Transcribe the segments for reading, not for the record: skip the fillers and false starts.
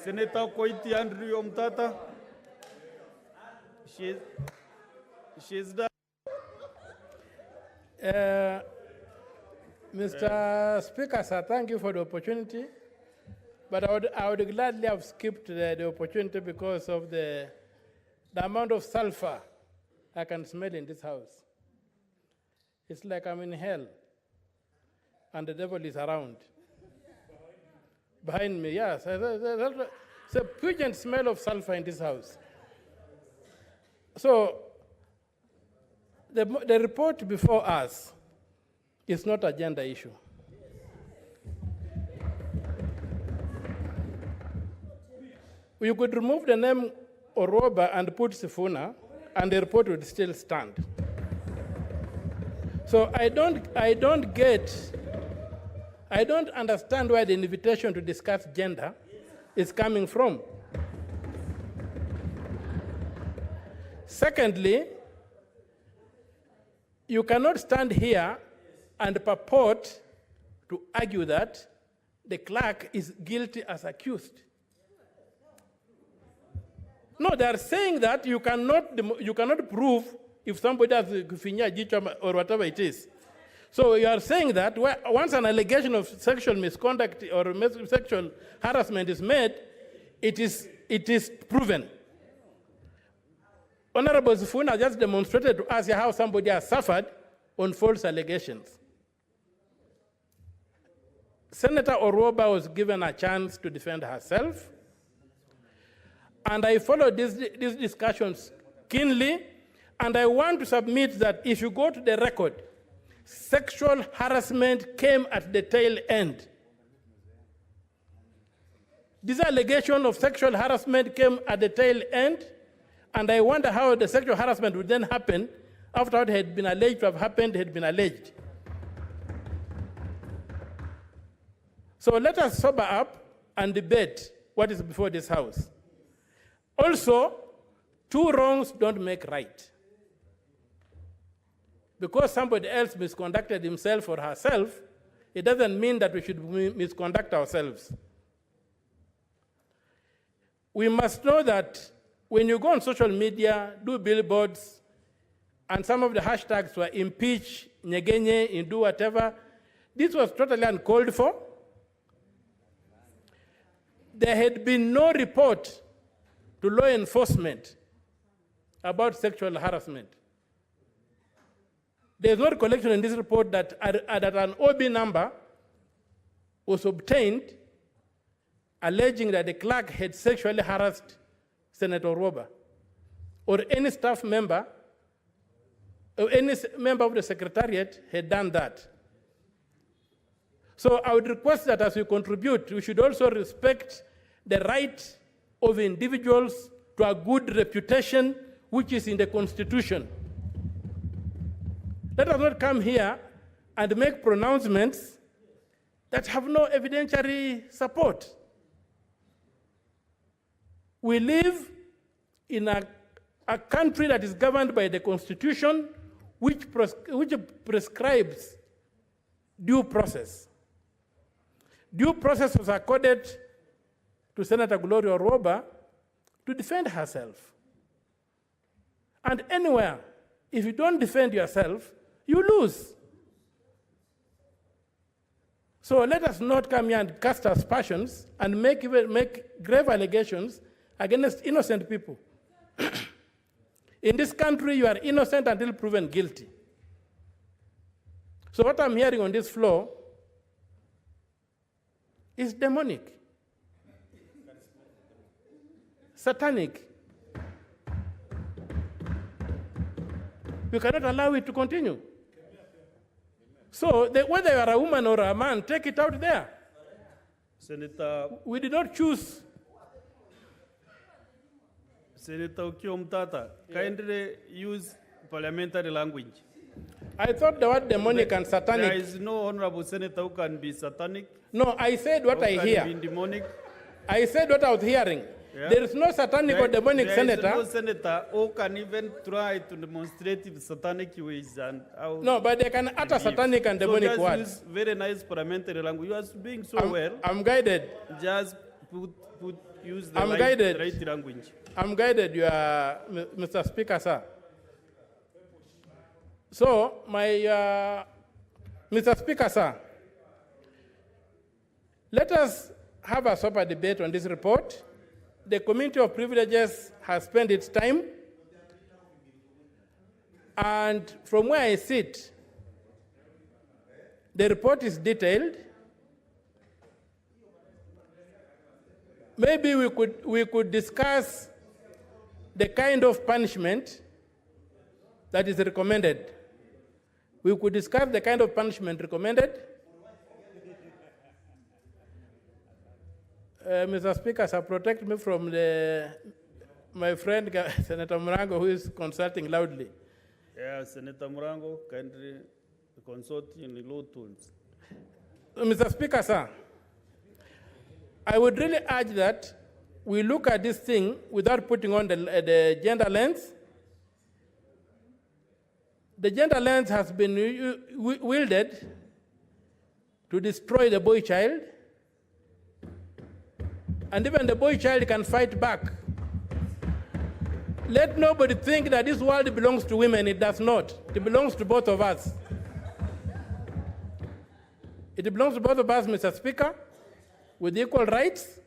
Senator Koiti Andrew Omtatah. She's done. Mr. Speaker, sir, thank you for the opportunity. But I would gladly have skipped the opportunity because of the amount of sulfur I can smell in this house. It's like I'm in hell, and the devil is around. Behind me, yes. It's a pungent smell of sulfur in this house. So, the report before us is not a gender issue. You could remove the name Orwoba'S and put Sifuna, and the report would still stand. So I don't understand where the invitation to discuss gender is coming from. Secondly, you cannot stand here and purport to argue that the clerk is guilty as accused. No, they are saying that you cannot prove if somebody has kufinya jicho or whatever it is. So you are saying that once an allegation of sexual misconduct or sexual harassment is made, it is proven. Honorable Sifuna just demonstrated to us how somebody has suffered on false allegations. Senator Orwoba'S was given a chance to defend herself, and I followed these discussions keenly, and I want to submit that if you go to the record, sexual harassment came at the tail end. This allegation of sexual harassment came at the tail end, and I wonder how the sexual harassment would then happen after it had been alleged to have happened, had been alleged. So let us sober up and debate what is before this House. Also, two wrongs don't make right. Because somebody else misconducted himself or herself, it doesn't mean that we should misconduct ourselves. We must know that when you go on social media, do billboards, and some of the hashtags were impeach, nyegenye, and do whatever, this was totally uncalled for. There had been no report to law enforcement about sexual harassment. There is no recollection in this report that an OB number was obtained alleging that the clerk had sexually harassed Senator Orwoba'S or any staff member or any member of the Secretariat had done that. So I would request that as we contribute, we should also respect the right of individuals to a good reputation, which is in the Constitution. Let us not come here and make pronouncements that have no evidentiary support. We live in a country that is governed by the Constitution, which prescribes due process. Due process was accorded to Senator Gloria Orwoba'S to defend herself. And anywhere, if you don't defend yourself, you lose. So let us not come here and cast aspersions and make grave allegations against innocent people. In this country, you are innocent until proven guilty. So what I'm hearing on this floor is demonic, satanic. We cannot allow it to continue. So whether you are a woman or a man, take it out there. Senator We did not choose. Omtatah, kindly use parliamentary language. I thought the word demonic and satanic. There is no honorable senator who can be satanic. No, I said what I hear. Be demonic. I said what I was hearing. Yeah. There is no satanic or demonic senator. There is no senator who can even try to demonstrate satanic ways and how. No, but they can utter satanic and demonic so words. Use very nice parliamentary language. You are being so well. I'm guided. Just use the I'm right, guided. right language. I'm guided, Mr. Speaker, sir. So, Mr. Speaker, sir, let us have a sober debate on this report. The Committee of Privileges has spent its time, and from where I sit, the report is detailed. Maybe we could discuss the kind of punishment that is recommended. We could discuss the kind of punishment recommended. Mr. Speaker, sir, protect me from my friend Senator Murango, who is consulting loudly. Yeah, Senator Murango, kindly consult in low tones. Mr. Speaker, sir, I would really urge that we look at this thing without putting on the gender lens. The gender lens has been wielded to destroy the boy child, and even the boy child can fight back. Let nobody think that this world belongs to women. It does not. It belongs to both of us. It belongs to both of us, Mr. Speaker, with equal rights.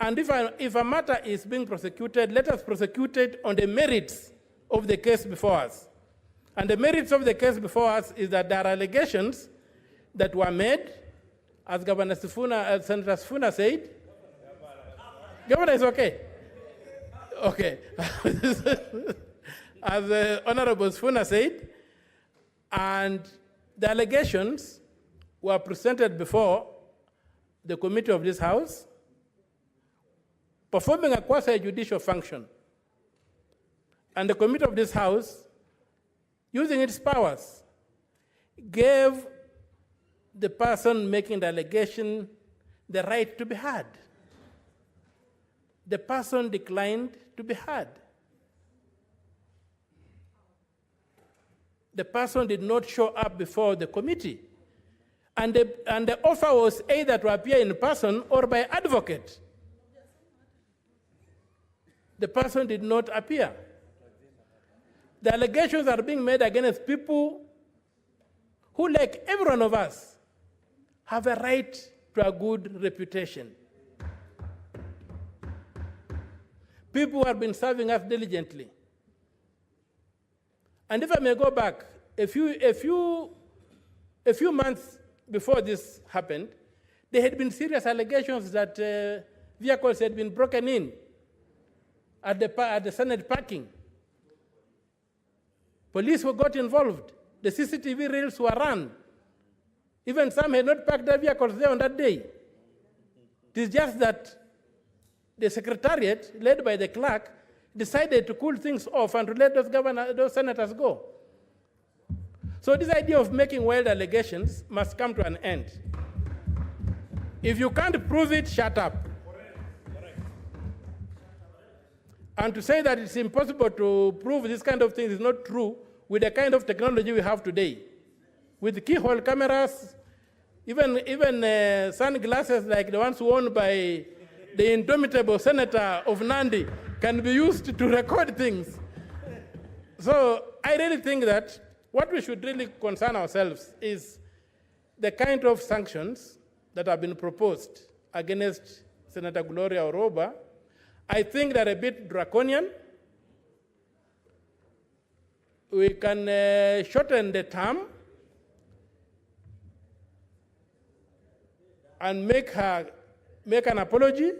And if a matter is being prosecuted, let us prosecute it on the merits of the case before us. And the merits of the case before us is that there are allegations that were made, as Governor Senator Sifuna said. Governor is okay. Okay. As Honorable Sifuna said, and the allegations were presented before the committee of this House, performing a quasi-judicial function. And the committee of this House, using its powers, gave the person making the allegation the right to be heard. The person declined to be heard. The person did not show up before the committee. And the offer was either to appear in person or by advocate. The person did not appear. The allegations are being made against people who, like every one of us, have a right to a good reputation. People who have been serving us diligently. And if I may go back, a few months before this happened, there had been serious allegations that vehicles had been broken in at the Senate parking. Police got involved. The CCTV reels were run. Even some had not parked their vehicles there on that day. It is just that the secretariat, led by the clerk, decided to cool things off and to let those senators go. So this idea of making wild allegations must come to an end. If you can't prove it, shut up. And to say that it's impossible to prove this kind of thing is not true with the kind of technology we have today. With keyhole cameras, even sunglasses like the ones worn by the indomitable senator of Nandi can be used to record things. So I really think that what we should really concern ourselves is the kind of sanctions that have been proposed against Senator Gloria Orwoba'S. I think they're a bit draconian. We can shorten the term and make an apology.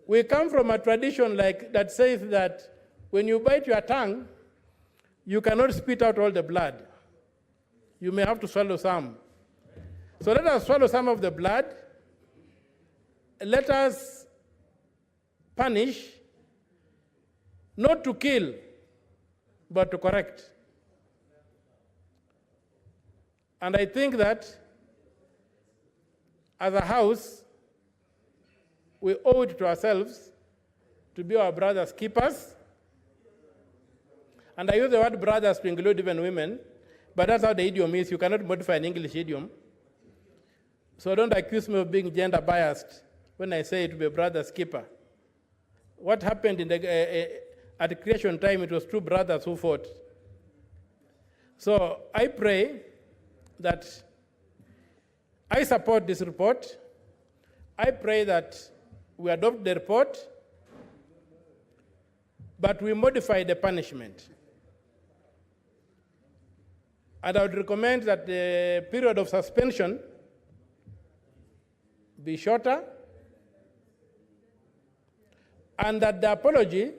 We come from a tradition that says that when you bite your tongue, you cannot spit out all the blood. You may have to swallow some. So let us swallow some of the blood. Let us punish, not to kill, but to correct. And I think that as a House, we owe it to ourselves to be our brothers' keepers. And I use the word brothers to include even women, but that's how the idiom is. You cannot modify an English idiom. So don't accuse me of being gender biased. when I say it to be a brother's keeper. What happened in at creation time, it was two brothers who fought. So I pray that I support this report. I pray that we adopt the report, but we modify the punishment. And I would recommend that the period of suspension be shorter, and that the apology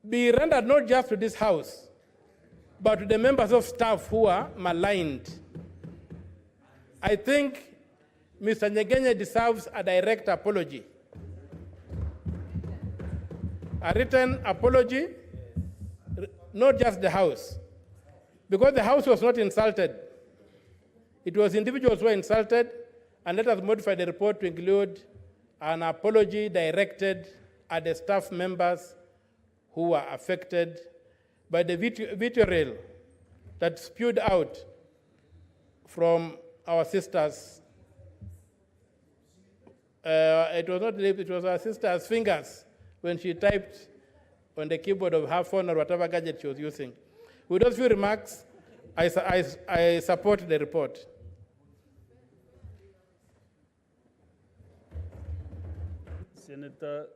be rendered not just to this House, but to the members of staff who are maligned. I think Mr. Nyegenye deserves a direct apology, a written apology, not just the House, because the House was not insulted. It was individuals who were insulted, and let us modify the report to include an apology directed at the staff members who were affected by the vitriol that spewed out from our sisters. It was not lips, it was our sister's fingers when she typed on the keyboard of her phone or whatever gadget she was using. With those few remarks, I support the report. Senator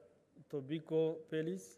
Tobiko Pelis.